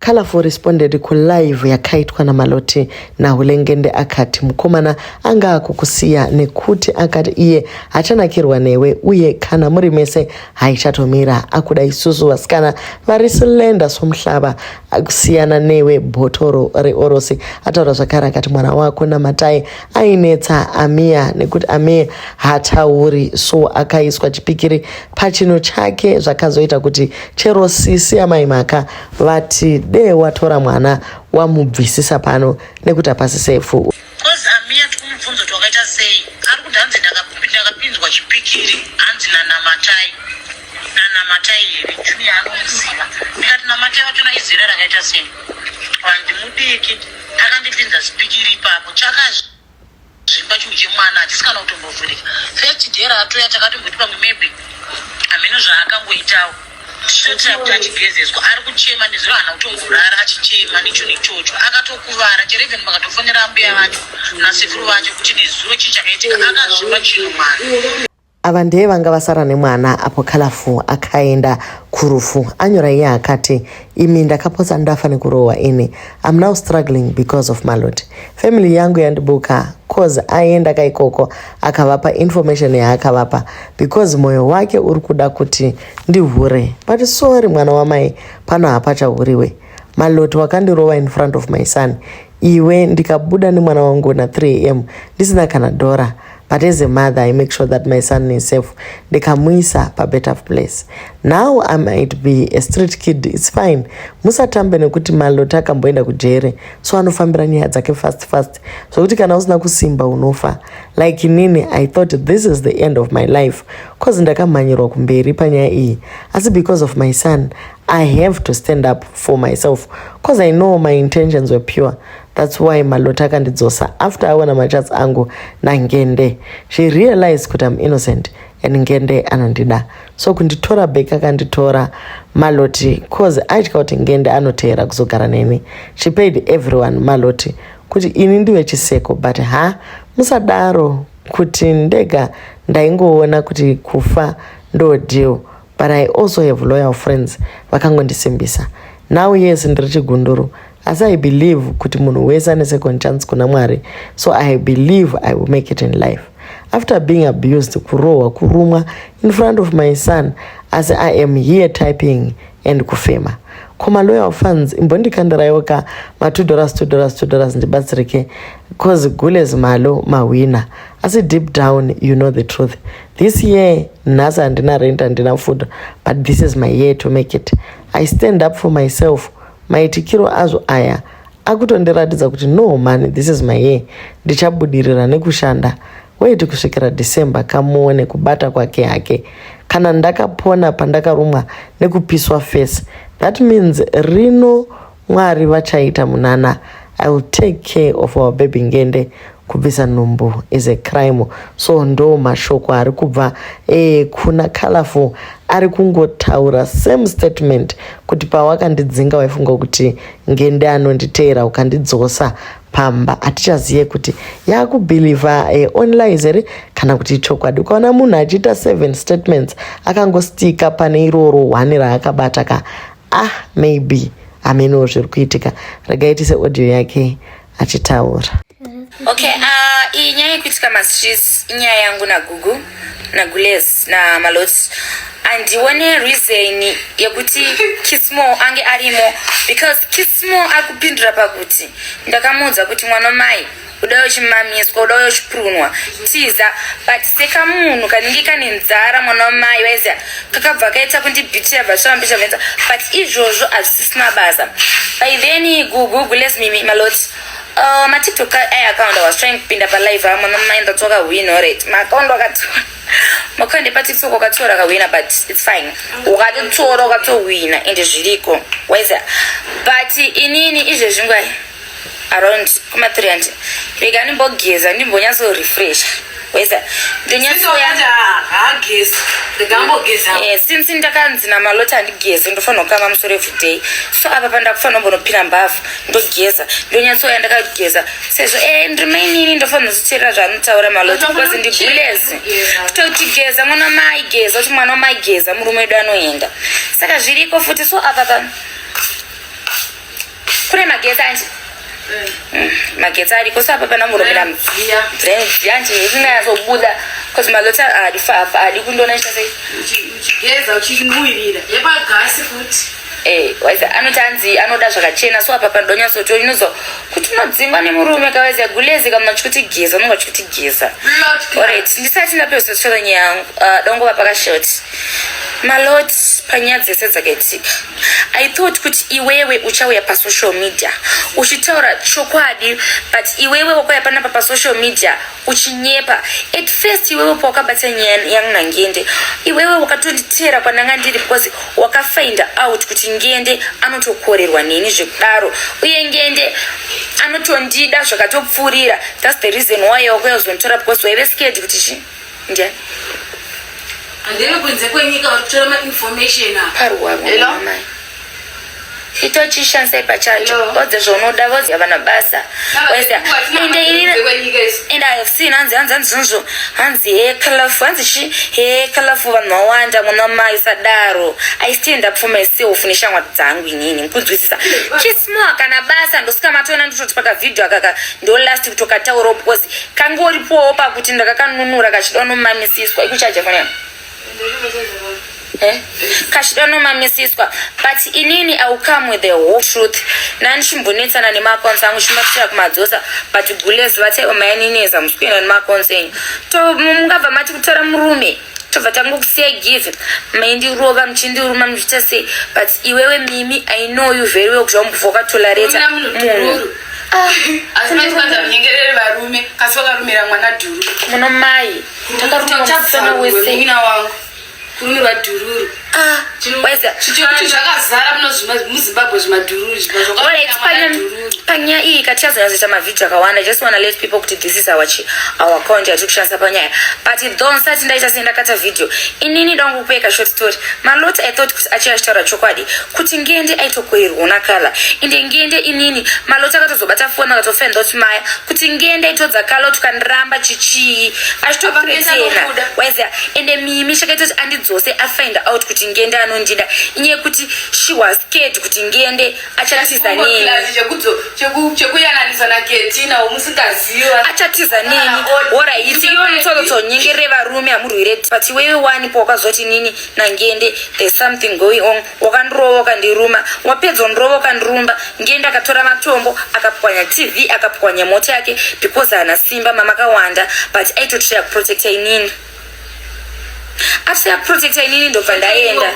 Colorful responded kulive yakaitwa na Maloti na Hulengende akati mukomana anga kukusiya nekuti akati iye achanakirwa newe uye kana muri mese haichatomira akuda isusu vasikana varisilenda somhlaba akusiyana newe bhotoro reorosi. Ataura zvakare akati mwana wako Namatai ainetsa Amia nekuti Amia hatauri so akaiswa chipikiri pachino chake zvakazoita kuti chero sisi amai maka vati de watora mwana wamubvisisa pano nekuti hapasi sefu. Kozi Amia tukumubvunzo twakaita sei ari kuti hanzi ndakapinzwa chipikiri hanzi naNamatai here junior anomuziva ndikati Namatai wachona izera rakaita sei vanti mudiki akandipinza chipikiri ipapo chakazvimba chinhu chemwana hatisikana kutombovhurika first day ratoya takatomboti pamwe maybe hameno zvaakangoitawo sotira kuti achigezeswa ari kuchema nezuro hana kutomborara achichema nechinhu ichocho akatokuvara chero even makatofonera mbuya vacho nasekuru vacho kuti nezuro chii chakaitika akazvipa chinhu mwana. Ava ndiye vanga vasara nemwana apo Colorful akaenda kurufu. Anyora iye akati imi ndakapotsa ndafa nekurohwa ini. I'm now struggling because of Maloti. Family yangu yandibuka cause aenda kaikoko akavapa information yaakavapa because moyo wake uri kuda kuti ndihure. But sorry mwana wamai pano hapachahuriwe. Maloti wakandirohwa in front of my son. Iwe ndikabuda ni mwana wangu na 3 am ndisina kana dora. But as a mother, I make sure that my son is safe. Ndikamuisa pa better place. Now I might be a street kid. It's fine. Musatambe nekuti Maloti akamboenda kujere. So anofambira nyaya dzake fast. So kuti kana usina kusimba unofa. Like nini, I thought this is the end of my life. Cause ndakamhanyirwa kumberi panyaya iyi. Asi because of my son, I have to stand up for myself. Cause I know my intentions were pure. That's why Maloti akandidzosa after aona machatsi angu naNgende. She realized kuti I'm innocent and Ngende anondida. So kunditora back akanditora Maloti cause aitya kuti Ngende anoteera kuzogara neni. She paid everyone Maloti kuti ini ndiwe chiseko but musadaro kuti ndega ndaingoona kuti kufa ndo deal. But I also have loyal friends vakangondisimbisa. Now yes ndiri chigunduru. As I believe kuti munhu wese ane second chance kuna Mwari. So I believe I will make it in life. After being abused, kurohwa, kurumwa in front of my son, as I am here typing and kufema. Koma loyal fans, imbondikandirayoka ma $2 ndibatsirike. Cause gules malo mawina. As deep down, you know the truth. This year, nasa andina rent andina food. But this is my year to make it. I stand up for myself. Maitikiro azo aya akutondiratidza kuti no man, this is my year. Ndichabudirira nekushanda. Wait kusvikira December kamuone kubata kwake hake. Kana ndakapona pandakarumwa nekupiswa face. That means rino Mwari vachaita munana. I will take care of our baby Ngende. Kubvisa nhumbu is a crime. So ndo mashoko ari kubva kuna Colorful ari kungotaura same statement kuti pawakandidzinga waifunga kuti Ngende anonditeera ukandidzosa pamba. Hatichaziye kuti yakubhilivha online here kana kuti chokwadi. Ukaona munhu achiita 7 statements akangostika pane iroro 1 raakabata ka maybe ameno zviri kuitika. Regaitise audio yake achitaura. Okay, iyi nyaya yekuitika masitris inyaya yangu naGugu naGules naMaloti. Andione reason yekuti Kismo ange arimo because Kismo akupindura pakuti ndakamuudza kuti mwana mai udayo chimamiswa udayo chipurunwa tiza but seka munhu kanenge kane nzara mwana mai waiziya kakabva kaita kundibhitira vashambisha venza but izvozvo hazvisisina basa. By then Gules mimi Maloti my TikTok account I was trying to pinda pa live mwana mai ndatoka win already account wakatora makwende pa TikTok wakatora ka wina but it's fine ukatotora ukatowina ende zviriko waiziya but inini izvezvingwai around kuma 300 rega ndimbogeza ndimbonyatso refresh waiziya ndonyatsoyageza since ndakanzi naMaloti andigeze ndofanira kukama musoro everyday so apa pandakufanira kumbonopinda mbavhu ndogeza ndonyatsoya ndakageza sezvo ndirimainini ndofanira kuzviteerera zvaanotaura Maloti because ndigulezi kutoti geza mwana mai geza kuti mwana wamai geza murume wedu anoenda saka zviriko futi. So apa magetsi anti magetsi ariko sapa pana muromera mudziya anti isingazobuda because maloti adifafa adi kundona chase uchigeza uchinuwirira yepagasi futi waiza anotanzi anoda zvakachena so apa pandonya soto inozo kuti unodzingwa nemurume kawaiza gulezi kamuna chikuti geza unonga chikuti geza alright ndisati ndapeusa tsvara yangu dongova pakashoti maloti panyaya dzese dzakaitika I thought kuti iwewe uchauya pasocial media uchitaura chokwadi but iwewe wakauya panapa pasocial media uchinyepa at first iwewe pawakabata nyaya yangu naNgende iwewe wakatonditeera kwananga ndiri because wakafind out kuti Ngende anotokorerwa nini zvekudaro uye Ngende anotondida zvakatopfurira. That's the reason why wakuzontora because waive scared kuti chi ndiani andeve kunze kwenyika vari kutora mainformation paruwa mai itochishanisa pachacho vodze zvaunoda vodze vana basa and I have seen hanzi zvonzvo hanzi hekalafu hanzi chi hekalafu vanhu vawanda muna mai sadaro I stand up for myself neshamwari dzangu inini mukunzwisisa chismoa kana basa ndosvika matoona nditoti pakavhidhio akaka ndo last kutokataurawo because kange uripowo pakuti ndakakanunura kachida nomamisiswa ikuchaja fanira kachida nomamisiswa but inini I will come with the whole truth nani chimbonetsana nemakonzi angu chimbatira kumadzosa but gulezi vataiwa mayanineza musikuenda nemakonzi enyu to mungabva mati kutora murume tobva tangokusiya give maindirova muchindiruma muchita sei but iwewe Mimi I know you very well kuti wambobva wakatolereta munhu asimatikwanza munyengerere varume kasi vakarumira mwana dhururu muno mai takaruma musana wese ina wangu kurumirwa dhururu chikuti zvakazara muzimbabwe zvimadhururu panyaya iyi katichazonazoita mavhidhio akawanda I just wanna let people kuti this is our content kushandisa panyaya but don't sati ndaita sendakata vhidhio inini dangokupeka short story maloti I thought kuti achiyachitaura chokwadi kuti Ngende aitokoirwa nakala ende Ngende inini maloti akatozobata foni akatofenda kuti maya kuti Ngende aitodzakala kuti kandiramba chichii achitopretena waiza ende Mimi chakaitoti andidzose afind out kuti Ngende anondida inye kuti she was scared kuti Ngende achatiza nini chekuyananisa naketina umusingaziwa achatiza nini alright iwe mutsotsotsonyengerere varume hamurwire but iwewe wani powakazoti nini naNgende there's something going on wakandirova wakandiruma wapedza ndirova wakandirumba Ngende akatora matombo akapwanya TV akapwanya mota yake because haana simba mamakawanda but aitotira kuprotecta inini after protector inini ndobva ndaenda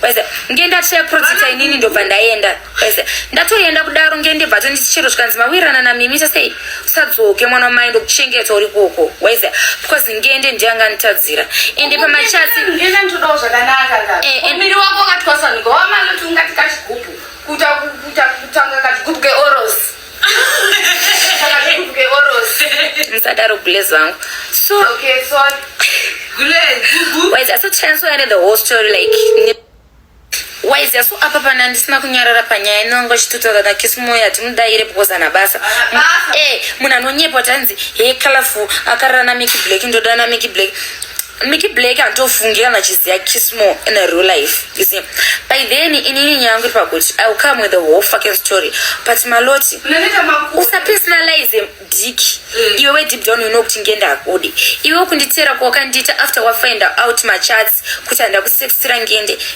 waiza Ngende atira protector inini ndobva ndaenda waiza ndatoenda kudaro Ngende bva tonditi chero zvikanzi mawirana naMimi sei usadzoke mwana wamai ndokuchengeta uri koko waiza because Ngende ndianga nitadzira ende pamachatsi Ngende ndodawo zvakanaka miri wako wakatwasanuka wamaloti ungati kachigupu kutanga kachigupu keoros musadaro gulezi vangu so okay sorry waiza so transferred the whole story like waiza so apa pana ndisina kunyarara panyaya inongo chitutora na kisimo yati mudaire because ana basa munhu anonyepa tanzi colorful akarana Mickey Black ndodana Mickey Black antofungira nachiziya kismo in a real life you see by then inini nyangu pakuti I will come with the whole fucking story but maloti usa personalize dick iwe deep down you know kuti Ngende akudi iwe kunditera kwakandita after wa find out my chats kuti ndakusexira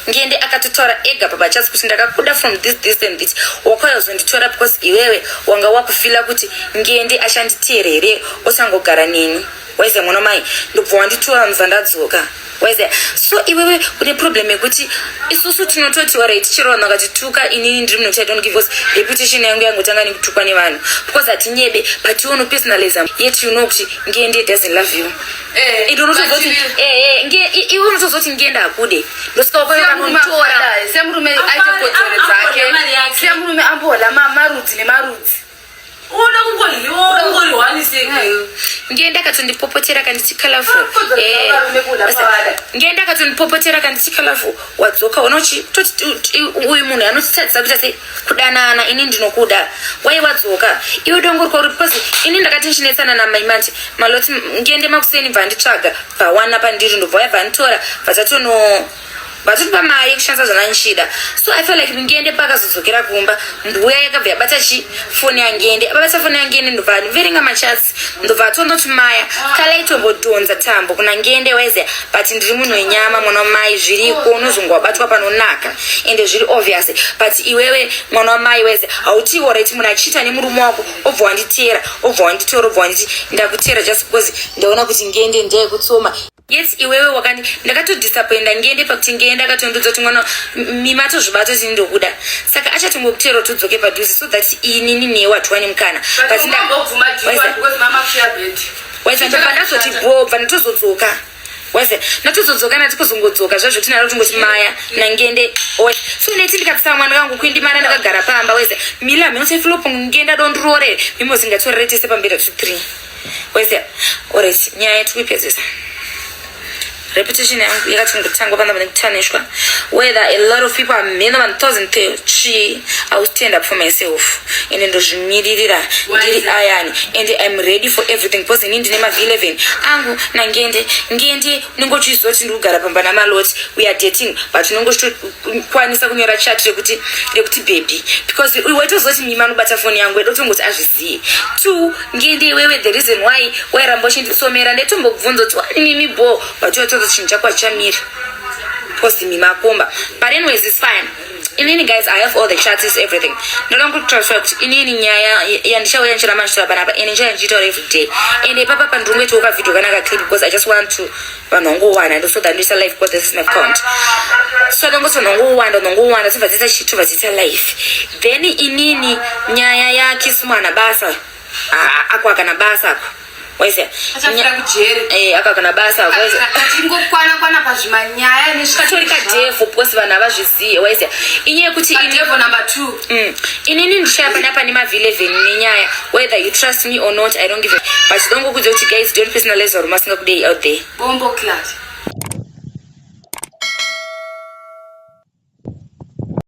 Ngende akatotora ega baba chats kuti ndakakuda from this and this wakayozonditora because iwewe wanga wakufila kuti Ngende ashanditerere osangogara nini waiza mwana mai ndobva wanditora muzandadzoka waiza so iwewe une problem yekuti isusu tinototi alright chero vanhu vakatituka inini ndiri munhu I don't give us reputation yangu yangotanga nekutukwa nevanhu because hatinyebe but iwe unopersonalize yet you know kuti Ngende doesn't love you iwe unotozoti Ngende akude ndosvika wakanotora semurume aite kodzero dzake semurume ambohla marudzi nemarudzi Ngende akatondipopotera kanditi kalafu Ngende akatondipopotera kanditi kalafu wadzoka unochi uyu munhu anotitadzisa kuti sei kudanana ini ndinokuda wai wadzoka iwe dongorwa uri because ini ndakati nchinetsana namaimanti maloti Ngende makuseni bva nditsvaga bva wana pandiri ndobva yabva nditora bva tatono but pamari yekushandisa zvananchida. So I feel like ngende pakazodzokera kumba mbuya yakabva yabata foni yangende ababata foni yangende ndobva verenga machats ndobva tondoti maya kala itombodhonza tambo kuna ngende weze but ndiri munhu wenyama mwana wamai zviriko unozonga wabatwa panonaka ende zviri obvious but iwewe mwana wamai weze hautiwo right munhu achiita nemurume wako obva wanditera obva wanditora obva wanditi ndakutera just because ndaona kuti ngende ndeyekutsoma. Yes, iwewe wakani ndakatodisappointa ngende pakuti ngende akatondudza kuti mwana mimatozvibata kuti ndokuda saka achatombokutero tudzoke padhuze so that inini newe hatiwani mukana ndazoti bhobva natozodzoka wese natozodzoka natikuzongodzoka zvazvo tinaro tingoti maya nangende so neti ndikapisa mwana wangu kuindimara ndakagara pamba wese mila minosefilopo ngenda dondirore mimozingatorerete pamberi 3 wese alright nyaya yetikuipedzesa repetition yangu yakatangotangwa panda panekutanishwa whether a lot of people are more than 1,003 I will stand up for myself and ndozvimiririra ndiri ayani and I'm ready for everything because inini ndine mavhi 11 angu nangende ningochizoti ndikugara pamba namaloti we are dating but unongochitokwanisa kunyora chat rekuti baby because waitozoti mima anobata foni yangu edotongoti azviziye 2 ngende iwewe the reason why wairamba uchindisomera ndetombobvunza kuti wani mimi bo but chinhu chako hachamiri posi mimakomba but anyways it's fine. Inini guys I have all the chats everything ndoda kutransfer kuti inini nyaya yandishauya nchira manchira panapa ene njaya nchitaura every day ende papa pandrumwe toka video kanaka clip because I just want to vanongowana ndo so that this life because this is my account so ndongoso nongowana so vadzita chitu vadzita life then inini nyaya ya kismana basa akwakana basa ako wese akakana basa wese atingokwana pazvimanyaya neshikatorika devo because vanhu avazvizive wese inyaya kuti devo number 2 inini ndishaya panapa nemavhi 11 nenyaya whether you trust me or not I don't give a but don't go kuti guys don't personalize or masinga kudei out there bombo class